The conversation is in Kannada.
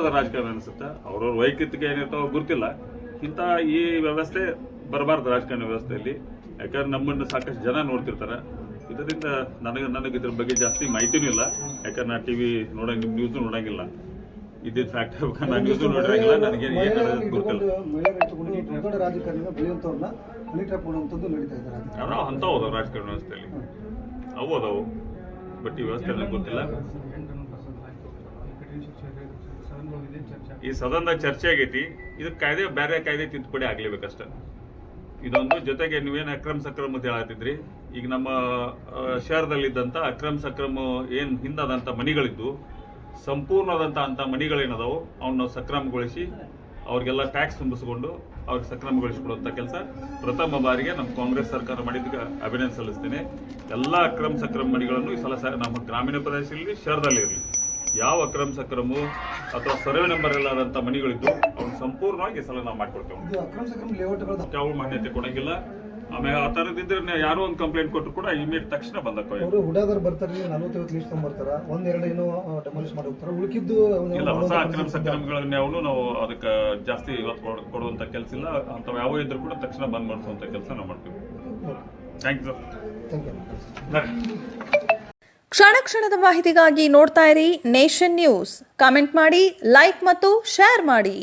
ಸ್ವಾರ್ಥದ ರಾಜಕಾರಣ ಅನಿಸುತ್ತೆ. ಅವ್ರವ್ರ ವೈಯಕ್ತಿಕ ಏನಿರ್ತಾವ ಗೊತ್ತಿಲ್ಲ. ಇಂಥ ಈ ವ್ಯವಸ್ಥೆ ಬರಬಾರ್ದು ರಾಜಕಾರಣ ವ್ಯವಸ್ಥೆಯಲ್ಲಿ. ಯಾಕಂದ್ರೆ ನಮ್ಮನ್ನು ಸಾಕಷ್ಟು ಜನ ನೋಡ್ತಿರ್ತಾರೆ. ಇದರಿಂದ ನನಗೆ ಇದ್ರ ಬಗ್ಗೆ ಜಾಸ್ತಿ ಮಾಹಿತಿನೂ ಇಲ್ಲ. ಯಾಕಂದ್ರೆ ನಾನು ಟಿವಿ ನೋಡಂಗಿಲ್ಲ, ನ್ಯೂಸ್ ನೋಡಂಗಿಲ್ಲ. ಇದ್ದಿದ್ದು ಫ್ಯಾಕ್ಟ್ ಹೇಳ್ಬೇಕು, ನಾನು ನ್ಯೂಸ್ ನೋಡಿರಂಗಿಲ್ಲ. ನನಗೆ ಗೊತ್ತಿಲ್ಲ. ರಾಜಕಾರಣ ಬೆಳೆಯುವಂಥವ್ರನ್ನ ಮನಿ ಟ್ರ್ಯಾಪ್ ಮಾಡುವಂಥದ್ದು ನಡೀತಾ ಇದ್ದಾರೆ. ನಾವು ಅಂಥವು ಅದಾವ ರಾಜಕಾರಣ ವ್ಯವಸ್ಥೆಯಲ್ಲಿ, ಅವು ಅದಾವು. ಬಟ್ ಈ ವ್ಯವಸ್ಥೆ ನನಗೆ ಗೊತ್ತಿಲ್ಲ. ಈ ಸದನದಾಗ ಚರ್ಚೆ ಆಗೈತಿ. ಇದಕ್ಕೆ ಕಾಯ್ದೆ ಬೇರೆ ಕಾಯ್ದೆ ತಿದ್ದುಪಡಿ ಆಗ್ಲೇಬೇಕಷ್ಟೆ. ಇದೊಂದು ಜೊತೆಗೆ ನೀವೇನು ಅಕ್ರಮ ಸಕ್ರಮ ಅಂತ ಹೇಳತ್ತಿದ್ರಿ. ಈಗ ನಮ್ಮ ಶಹರದಲ್ಲಿದ್ದಂಥ ಅಕ್ರಮ ಸಕ್ರಮ ಏನು ಹಿಂದಾದಂಥ ಮನಿಗಳಿದ್ದು ಸಂಪೂರ್ಣವಾದಂಥ ಅಂಥ ಮನಿಗಳೇನದಾವು ಅವನ್ನ ಸಕ್ರಮಗೊಳಿಸಿ ಅವ್ರಿಗೆಲ್ಲ ಟ್ಯಾಕ್ಸ್ ತುಂಬಿಸ್ಕೊಂಡು ಅವ್ರಿಗೆ ಸಕ್ರಮಗೊಳಿಸ್ಕೊಡುವಂಥ ಕೆಲಸ ಪ್ರಥಮ ಬಾರಿಗೆ ನಮ್ಮ ಕಾಂಗ್ರೆಸ್ ಸರ್ಕಾರ ಮಾಡಿದ್ದಕ್ಕೆ ಅಭಿನಂದನೆ ಸಲ್ಲಿಸ್ತೇನೆ. ಎಲ್ಲ ಅಕ್ರಮ ಸಕ್ರಮ ಮನಿಗಳನ್ನು ಈ ಸಲ ನಮ್ಮ ಗ್ರಾಮೀಣ ಪ್ರದೇಶದಲ್ಲಿ ಶಹರದಲ್ಲಿರಲಿ ಯಾವ ಅಕ್ರಮ ಸಕ್ರಮು ಅಥವಾ ಸರ್ವೆ ನಂಬರ್ ಇಲ್ಲದಂಥ ಮನಿಗಳಿದ್ದು ಅವ್ನು ಸಂಪೂರ್ಣವಾಗಿ ಈ ಸಲ ನಾವು ಮಾಡ್ಕೊಡ್ತೇವೆ. ಯಾವ ಮಾನ್ಯತೆ ಕೊಡಂಗಿಲ್ಲ. ಆಮೇಲೆ ಆ ಥರದಿದ್ರೆ ಯಾರೋ ಒಂದು ಕಂಪ್ಲೇಂಟ್ ಕೊಟ್ಟರು ಕೂಡ ಇಮಿಡಿಯೇಟ್ ತಕ್ಷಣ ಬಂದಕ್ಕೆ ಹುಡುಗರು ಬರ್ತಾರೆ. 40 ಲೀಸ್ಟ್ ತೊಗೊಂಡ್ಬರ್ತಾರೆ, ಒಂದೆರಡು ಏನೋ ಡೆಮಾಲಿಷ್ ಮಾಡಿ ಹೋಗ್ತಾರೆ. ಉಳಿಕಿದ್ದು ಇಲ್ಲ, ಹೊಸ ಅಕ್ರಮ ಸಕ್ರಮಗಳನ್ನ ನಾವು ಅದಕ್ಕೆ ಜಾಸ್ತಿ ಇವತ್ತು ಕೊಡುವಂಥ ಕೆಲಸ ಇಲ್ಲ. ಅಂಥವು ಯಾವ ಇದ್ರು ಕೂಡ ತಕ್ಷಣ ಬಂದ್ ಮಾಡಿಸುವಂಥ ಕೆಲಸ ನಾವು ಮಾಡ್ತೀವಿ. Thank you. ಕ್ಷಣ ಕ್ಷಣದ ಮಾಹಿತಿಗಾಗಿ ನೋಡ್ತಾ ಇರಿ ನೇಷನ್ ನ್ಯೂಸ್. ಕಾಮೆಂಟ್ ಮಾಡಿ, ಲೈಕ್ ಮತ್ತು ಶೇರ್ ಮಾಡಿ.